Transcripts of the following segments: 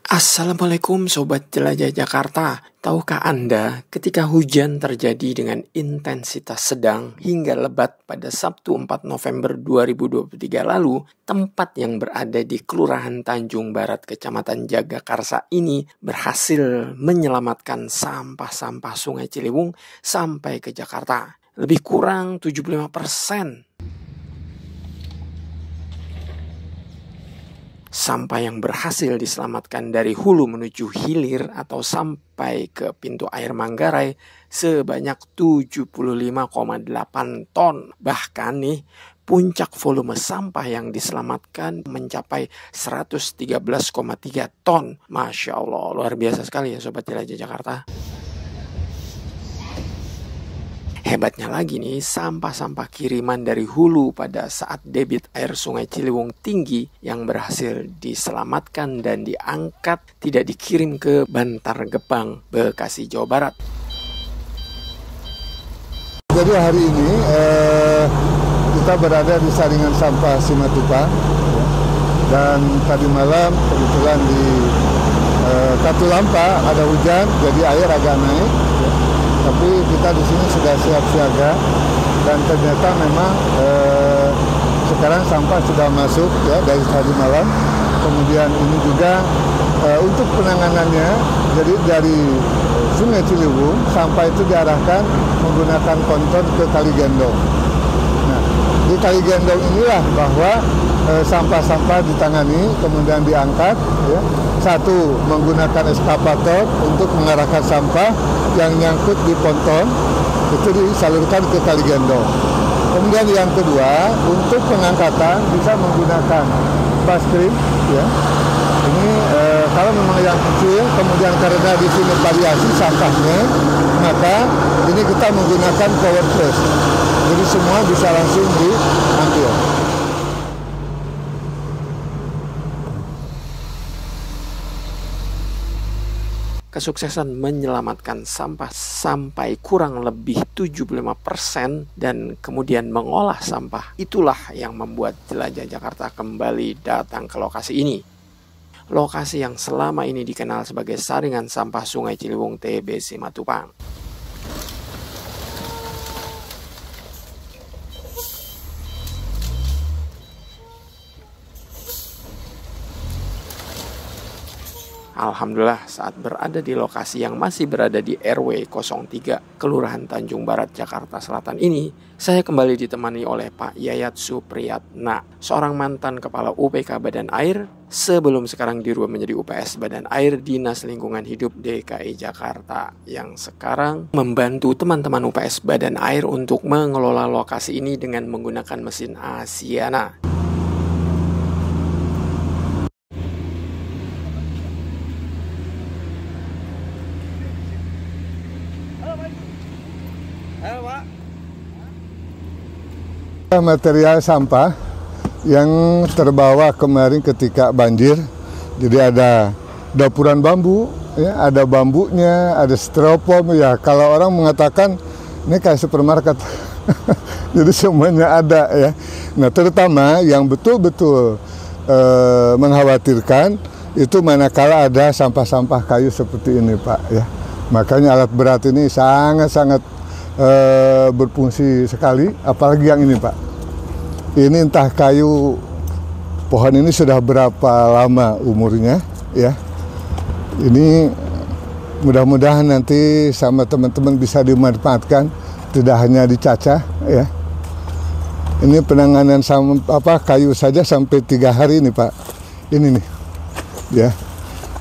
Assalamualaikum Sobat Jelajah Jakarta. Tahukah Anda ketika hujan terjadi dengan intensitas sedang hingga lebat pada Sabtu 4 November 2023 lalu, tempat yang berada di Kelurahan Tanjung Barat, Kecamatan Jagakarsa ini berhasil menyelamatkan sampah-sampah Sungai Ciliwung sampai ke Jakarta. Lebih kurang 75% sampah yang berhasil diselamatkan dari hulu menuju hilir atau sampai ke pintu air Manggarai sebanyak 75,8 ton. Bahkan nih, puncak volume sampah yang diselamatkan mencapai 113,3 ton. Masya Allah, luar biasa sekali ya Sobat Jelajah Jakarta. Hebatnya lagi nih, sampah-sampah kiriman dari hulu pada saat debit air Sungai Ciliwung tinggi yang berhasil diselamatkan dan diangkat tidak dikirim ke Bantar Gebang, Bekasi, Jawa Barat. Jadi hari ini kita berada di saringan sampah Simatupang, dan tadi malam kebetulan di Katulampa ada hujan, jadi air agak naik. Tapi kita di sini sudah siap siaga, dan ternyata memang sekarang sampah sudah masuk ya dari tadi malam. Kemudian ini juga untuk penanganannya, jadi dari Sungai Ciliwung sampah itu diarahkan menggunakan kontor ke Kali Gendong. Nah, di Kali Gendong inilah bahwa sampah-sampah ditangani kemudian diangkat ya. Satu, menggunakan eskavator untuk mengarahkan sampah yang nyangkut di ponton itu disalurkan ke Kali Gendong. Kemudian yang kedua, untuk pengangkatan bisa menggunakan baskrim ya. Ini kalau memang yang kecil, kemudian karena di sini variasi sampahnya, maka ini kita menggunakan power press. Jadi semua bisa langsung diambil. Kesuksesan menyelamatkan sampah sampai kurang lebih 75% dan kemudian mengolah sampah, itulah yang membuat Jelajah Jakarta kembali datang ke lokasi ini. Lokasi yang selama ini dikenal sebagai saringan sampah Sungai Ciliwung TB Simatupang. Alhamdulillah, saat berada di lokasi yang masih berada di RW 03 Kelurahan Tanjung Barat, Jakarta Selatan ini, saya kembali ditemani oleh Pak Yayat Supriyatna, seorang mantan Kepala UPK Badan Air, sebelum sekarang dirubah menjadi UPS Badan Air Dinas Lingkungan Hidup DKI Jakarta, yang sekarang membantu teman-teman UPS Badan Air untuk mengelola lokasi ini dengan menggunakan mesin Asiana. Material sampah yang terbawa kemarin ketika banjir, jadi ada dapuran bambu, ya, ada bambunya, ada styrofoam, ya kalau orang mengatakan ini kayak supermarket, jadi semuanya ada ya. Nah terutama yang betul-betul mengkhawatirkan itu manakala ada sampah-sampah kayu seperti ini Pak ya. Makanya alat berat ini sangat-sangat berfungsi sekali, apalagi yang ini Pak. Ini entah kayu pohon ini sudah berapa lama umurnya ya. Ini mudah-mudahan nanti sama teman-teman bisa dimanfaatkan, tidak hanya dicacah ya. Ini penanganan kayu saja sampai 3 hari ini Pak. Ini nih ya.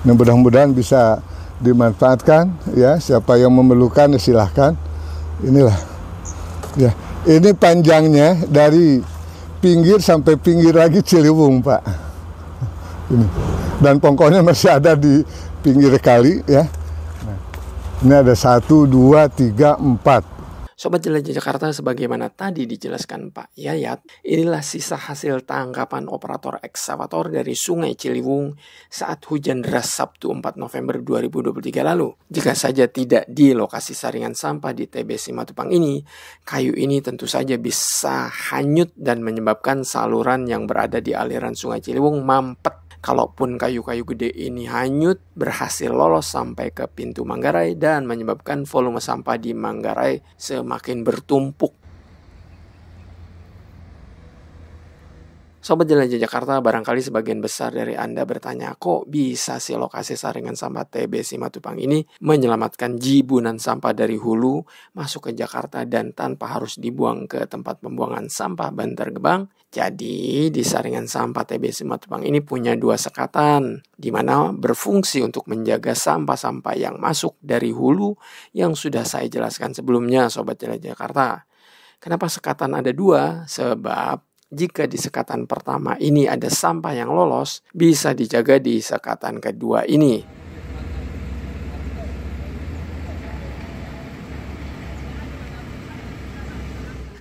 Nah, mudah-mudahan bisa dimanfaatkan ya. Siapa yang memerlukan silahkan. Inilah ya, ini panjangnya dari pinggir sampai pinggir lagi Ciliwung Pak. Ini, dan pongkonya masih ada di pinggir kali ya. Nah, ini ada 1, 2, 3, 4. Sobat Jelajah Jakarta, sebagaimana tadi dijelaskan Pak Yayat, inilah sisa hasil tangkapan operator ekskavator dari Sungai Ciliwung saat hujan deras Sabtu 4 November 2023 lalu. Jika saja tidak di lokasi saringan sampah di TB Simatupang ini, kayu ini tentu saja bisa hanyut dan menyebabkan saluran yang berada di aliran Sungai Ciliwung mampet. Kalaupun kayu-kayu gede ini hanyut, berhasil lolos sampai ke pintu Manggarai dan menyebabkan volume sampah di Manggarai semakin bertumpuk. Sobat Jelajah Jakarta, barangkali sebagian besar dari Anda bertanya, kok bisa sih lokasi saringan sampah TB Simatupang ini menyelamatkan jibunan sampah dari hulu masuk ke Jakarta dan tanpa harus dibuang ke tempat pembuangan sampah Bantar Gebang? Jadi di saringan sampah TB Simatupang ini punya dua sekatan, di mana berfungsi untuk menjaga sampah-sampah yang masuk dari hulu yang sudah saya jelaskan sebelumnya, Sobat Jelajah Jakarta. Kenapa sekatan ada dua? Sebab jika di sekatan pertama ini ada sampah yang lolos, bisa dijaga di sekatan kedua ini.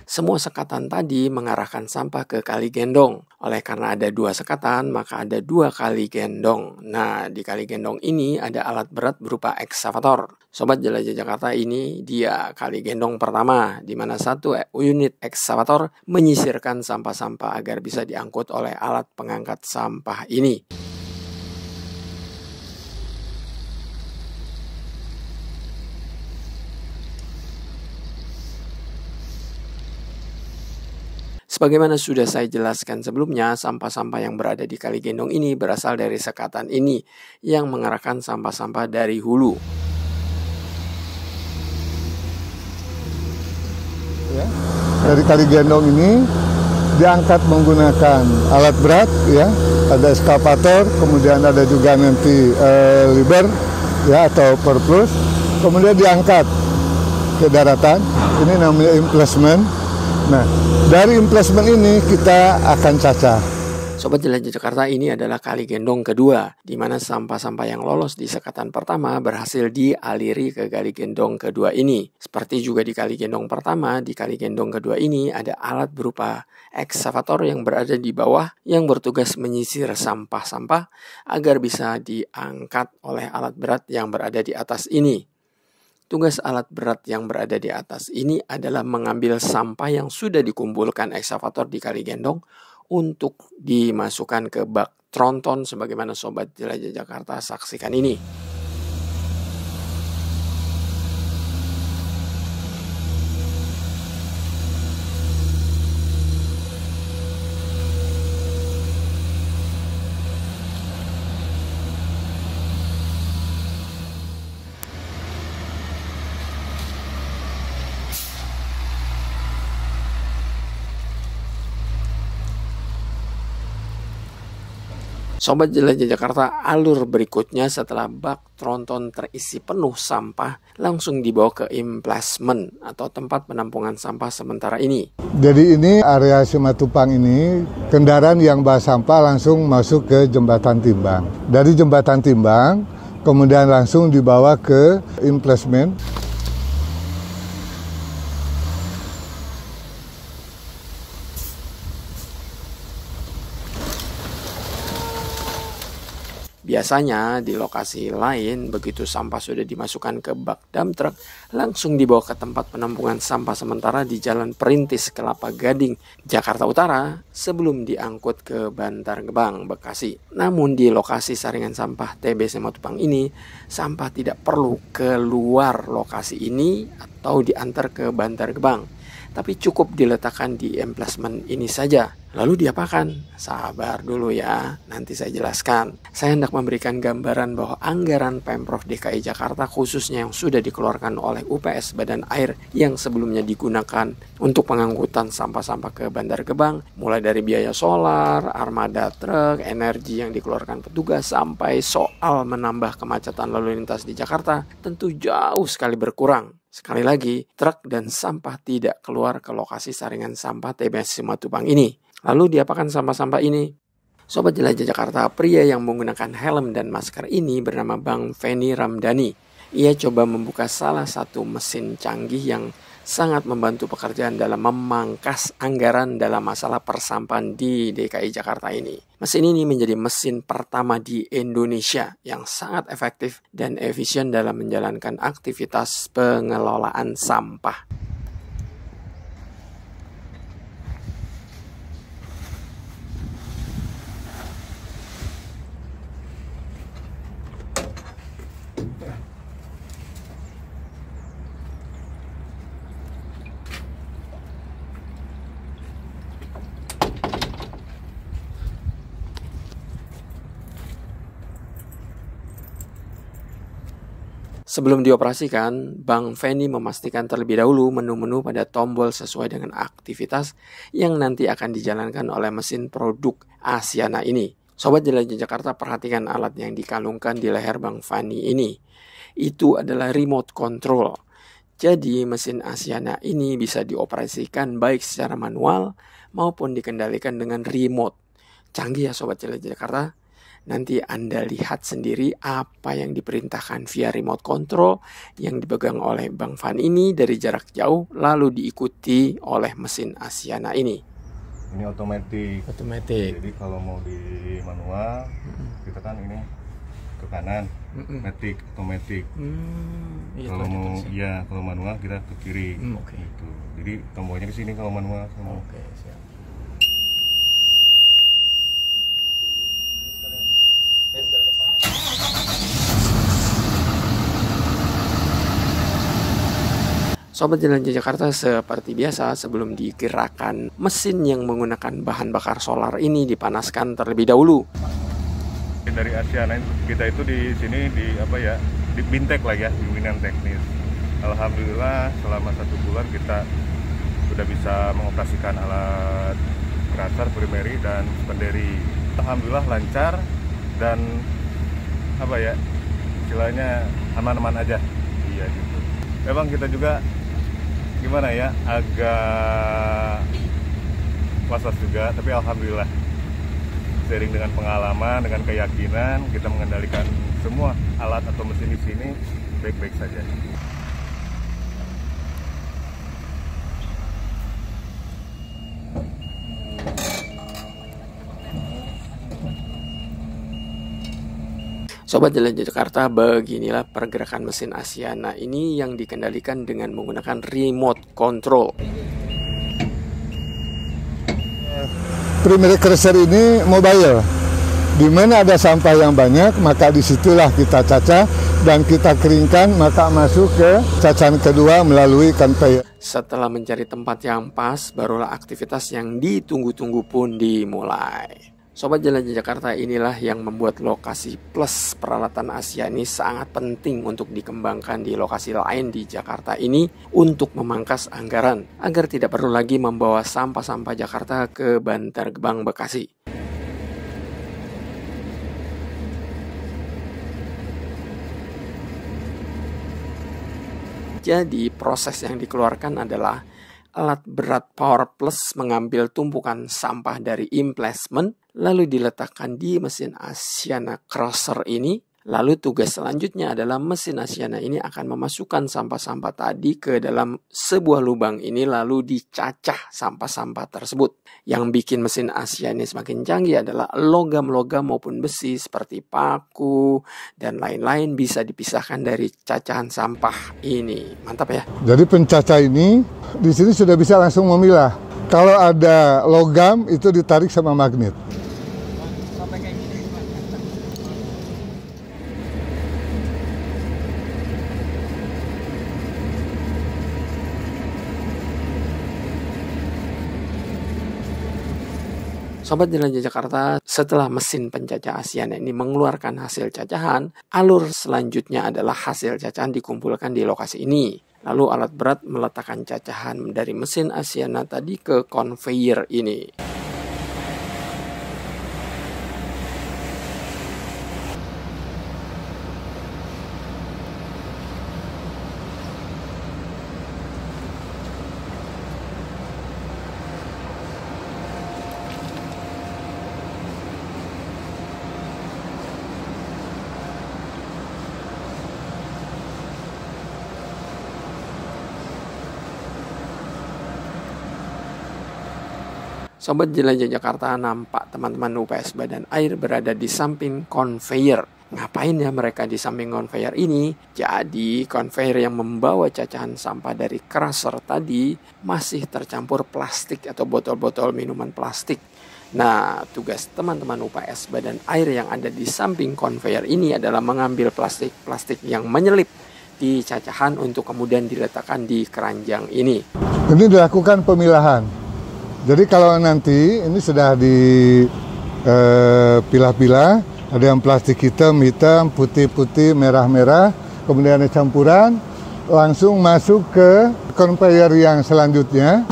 Semua sekatan tadi mengarahkan sampah ke Kali Gendong. Oleh karena ada dua sekatan, maka ada dua kali gendong. Nah, di kali gendong ini ada alat berat berupa ekskavator. Sobat Jelajah Jakarta, ini dia kali gendong pertama, di mana satu unit ekskavator menyisirkan sampah-sampah agar bisa diangkut oleh alat pengangkat sampah ini. Sebagaimana sudah saya jelaskan sebelumnya, sampah-sampah yang berada di Kali Gendong ini berasal dari sekatan ini yang mengarahkan sampah-sampah dari hulu. Ya, dari Kali Gendong ini diangkat menggunakan alat berat, ya, ada eskavator, kemudian ada juga nanti liber, ya, atau perplus, kemudian diangkat ke daratan. Ini namanya emplacement. Nah, dari emplacement ini kita akan cacah. Sobat Jelajah Jakarta, ini adalah Kali Gendong kedua, di mana sampah-sampah yang lolos di sekatan pertama berhasil dialiri ke Kali Gendong kedua ini. Seperti juga di Kali Gendong pertama, di Kali Gendong kedua ini ada alat berupa ekskavator yang berada di bawah yang bertugas menyisir sampah-sampah agar bisa diangkat oleh alat berat yang berada di atas ini. Tugas alat berat yang berada di atas ini adalah mengambil sampah yang sudah dikumpulkan ekskavator di Kali Gendong untuk dimasukkan ke bak tronton sebagaimana Sobat Jelajah Jakarta saksikan ini. Sobat Jelajah Jakarta, alur berikutnya setelah bak tronton terisi penuh sampah langsung dibawa ke emplacement atau tempat penampungan sampah sementara ini. Jadi ini area Simatupang ini kendaraan yang bawa sampah langsung masuk ke Jembatan Timbang. Dari Jembatan Timbang kemudian langsung dibawa ke emplacement. Biasanya di lokasi lain, begitu sampah sudah dimasukkan ke bak dump truck, langsung dibawa ke tempat penampungan sampah sementara di Jalan Perintis, Kelapa Gading, Jakarta Utara, sebelum diangkut ke Bantar Gebang, Bekasi. Namun di lokasi saringan sampah TB Simatupang ini, sampah tidak perlu keluar lokasi ini atau diantar ke Bantar Gebang, tapi cukup diletakkan di emplacement ini saja. Lalu diapakan? Sabar dulu ya, nanti saya jelaskan. Saya hendak memberikan gambaran bahwa anggaran Pemprov DKI Jakarta khususnya yang sudah dikeluarkan oleh UPS Badan Air yang sebelumnya digunakan untuk pengangkutan sampah-sampah ke Bantar Gebang, mulai dari biaya solar, armada truk, energi yang dikeluarkan petugas, sampai soal menambah kemacetan lalu lintas di Jakarta, tentu jauh sekali berkurang. Sekali lagi, truk dan sampah tidak keluar ke lokasi saringan sampah TB Simatupang ini. Lalu diapakan sampah-sampah ini? Sobat Jelajah Jakarta, pria yang menggunakan helm dan masker ini bernama Bang Feni Ramdhani. Ia coba membuka salah satu mesin canggih yang sangat membantu pekerjaan dalam memangkas anggaran dalam masalah persampahan di DKI Jakarta ini. Mesin ini menjadi mesin pertama di Indonesia yang sangat efektif dan efisien dalam menjalankan aktivitas pengelolaan sampah. Sebelum dioperasikan, Bang Feni memastikan terlebih dahulu menu-menu pada tombol sesuai dengan aktivitas yang nanti akan dijalankan oleh mesin produk Asiana ini. Sobat Jelajah Jakarta, perhatikan alat yang dikalungkan di leher Bang Feni ini. Itu adalah remote control. Jadi mesin Asiana ini bisa dioperasikan baik secara manual maupun dikendalikan dengan remote. Canggih ya Sobat Jelajah Jakarta. Nanti Anda lihat sendiri apa yang diperintahkan via remote control yang dipegang oleh Bang Fan ini dari jarak jauh lalu diikuti oleh mesin Asiana ini. Ini otomatis. Jadi kalau mau di manual, kita kan ini ke kanan, matic, otomatis. Iya, kalau mau kalau manual kita ke kiri. Okay. Gitu. Jadi tombolnya ke sini kalau manual. Oke, siap. Sobat Jelajah Jakarta, seperti biasa sebelum digerakkan, mesin yang menggunakan bahan bakar solar ini dipanaskan terlebih dahulu. Dari Asiana kita itu di sini di Bintek lah ya, bimbingan teknis. Alhamdulillah selama 1 bulan kita sudah bisa mengoperasikan alat crusher, primary dan secondary. Alhamdulillah lancar dan istilahnya aman-aman aja. Iya gitu. Memang kita juga agak was-was juga, tapi alhamdulillah seiring dengan pengalaman, dengan keyakinan kita mengendalikan semua alat atau mesin di sini baik-baik saja. Sobat Jelajah Jakarta, beginilah pergerakan mesin Asiana ini yang dikendalikan dengan menggunakan remote control. Primary crusher ini mobile. Di mana ada sampah yang banyak, maka disitulah kita cacah dan kita keringkan, maka masuk ke cacahan kedua melalui conveyor. Setelah mencari tempat yang pas, barulah aktivitas yang ditunggu-tunggu pun dimulai. Sobat Jelajah Jakarta, inilah yang membuat lokasi plus peralatan Asiana ini sangat penting untuk dikembangkan di lokasi lain di Jakarta ini untuk memangkas anggaran agar tidak perlu lagi membawa sampah-sampah Jakarta ke Bantar Gebang, Bekasi. Jadi proses yang dikeluarkan adalah alat berat Power Plus mengambil tumpukan sampah dari emplacement lalu diletakkan di mesin Asiana Crusher ini. Lalu tugas selanjutnya adalah mesin Asiana ini akan memasukkan sampah-sampah tadi ke dalam sebuah lubang ini lalu dicacah sampah-sampah tersebut. Yang bikin mesin Asiana ini semakin canggih adalah logam-logam maupun besi seperti paku dan lain-lain bisa dipisahkan dari cacahan sampah ini. Mantap ya. Jadi pencacah ini di sini sudah bisa langsung memilah. Kalau ada logam itu ditarik sama magnet. Sobat Jelajah Jakarta, setelah mesin pencacah Asiana ini mengeluarkan hasil cacahan, alur selanjutnya adalah hasil cacahan dikumpulkan di lokasi ini. Lalu alat berat meletakkan cacahan dari mesin Asiana tadi ke conveyor ini. Sobat Jelajah Jakarta, nampak teman-teman UPS Badan Air berada di samping konveyor. Ngapain ya mereka di samping konveyor ini? Jadi konveyor yang membawa cacahan sampah dari crusher tadi masih tercampur plastik atau botol-botol minuman plastik. Nah, tugas teman-teman UPS Badan Air yang ada di samping konveyor ini adalah mengambil plastik-plastik yang menyelip di cacahan untuk kemudian diletakkan di keranjang ini. Ini dilakukan pemilahan. Jadi kalau nanti ini sudah dipilah-pilah, ada yang plastik hitam, putih-putih, merah-merah, kemudian ada campuran, langsung masuk ke konveyor yang selanjutnya.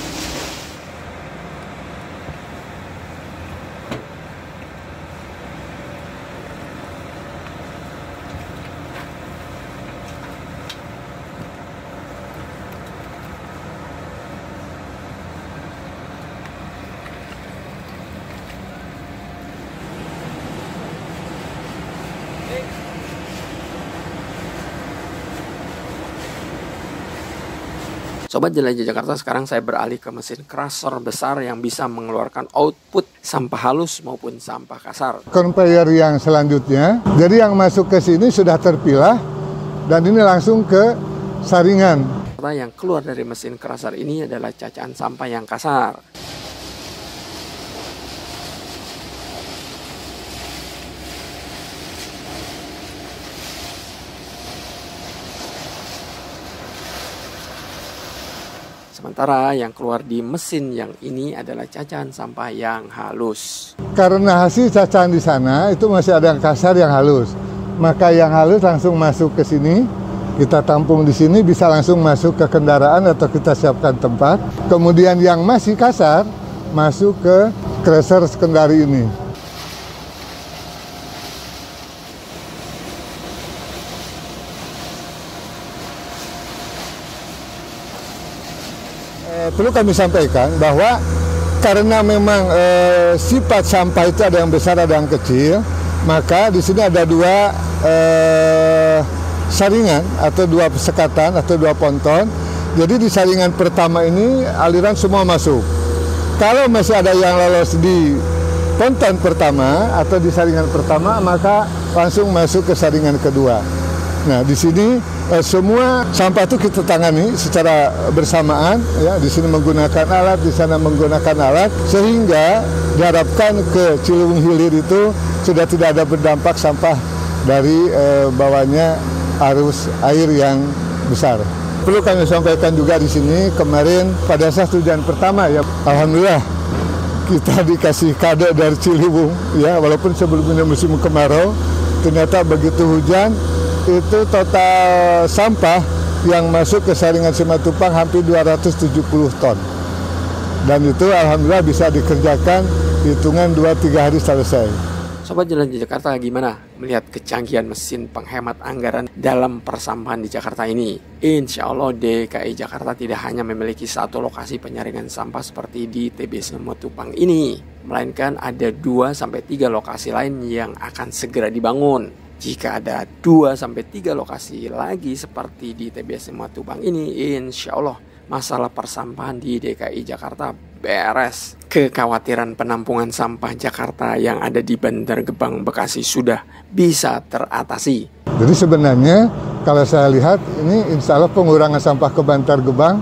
Sobat Jelajah Jakarta, sekarang saya beralih ke mesin crusher besar yang bisa mengeluarkan output sampah halus maupun sampah kasar. Konveyor yang selanjutnya, jadi yang masuk ke sini sudah terpilah dan ini langsung ke saringan. Yang keluar dari mesin crusher ini adalah cacahan sampah yang kasar. Sementara yang keluar di mesin yang ini adalah cacahan sampah yang halus. Karena hasil cacahan di sana itu masih ada yang kasar, yang halus. Maka yang halus langsung masuk ke sini. Kita tampung di sini, bisa langsung masuk ke kendaraan atau kita siapkan tempat. Kemudian yang masih kasar masuk ke crusher sekundari ini. Perlu kami sampaikan bahwa karena memang sifat sampah itu ada yang besar, ada yang kecil, maka di sini ada dua saringan atau dua sekatan atau dua ponton. Jadi di saringan pertama ini aliran semua masuk. Kalau masih ada yang lolos di ponton pertama atau di saringan pertama, maka langsung masuk ke saringan kedua. Nah, di sini semua sampah itu kita tangani secara bersamaan, ya. Di sini menggunakan alat, di sana menggunakan alat, sehingga diharapkan ke Ciliwung Hilir itu sudah tidak ada berdampak sampah dari bawahnya arus air yang besar. Perlu kami sampaikan juga di sini, kemarin pada saat hujan pertama, ya, alhamdulillah kita dikasih kado dari Ciliwung, ya, walaupun sebelumnya musim kemarau, ternyata begitu hujan itu total sampah yang masuk ke saringan Simatupang hampir 270 ton. Dan itu alhamdulillah bisa dikerjakan hitungan 2-3 hari selesai. Sobat Jelajah Jakarta, gimana melihat kecanggihan mesin penghemat anggaran dalam persampahan di Jakarta ini? Insya Allah DKI Jakarta tidak hanya memiliki satu lokasi penyaringan sampah seperti di TBC Simatupang ini, melainkan ada 2-3 lokasi lain yang akan segera dibangun. Jika ada 2-3 lokasi lagi seperti di TBS Simatupang ini, insya Allah masalah persampahan di DKI Jakarta beres. Kekhawatiran penampungan sampah Jakarta yang ada di Bantar Gebang, Bekasi sudah bisa teratasi. Jadi sebenarnya kalau saya lihat ini insya Allah pengurangan sampah ke Bantar Gebang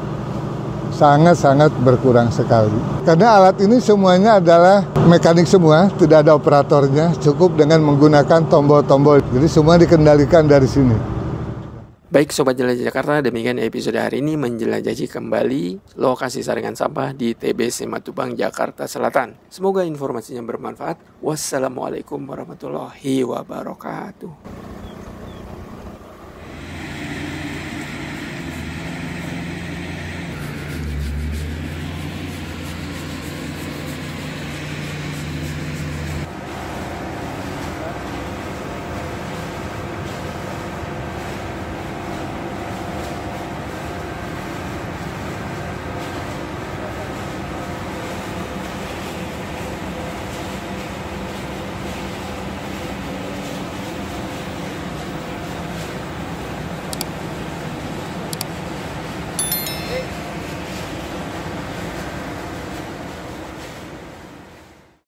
sangat-sangat berkurang sekali. Karena alat ini semuanya adalah mekanik semua, tidak ada operatornya, cukup dengan menggunakan tombol-tombol. Jadi semua dikendalikan dari sini. Baik Sobat Jelajah Jakarta, demikian episode hari ini menjelajahi kembali lokasi saringan sampah di TBC Simatupang, Jakarta Selatan. Semoga informasinya bermanfaat. Wassalamualaikum warahmatullahi wabarakatuh.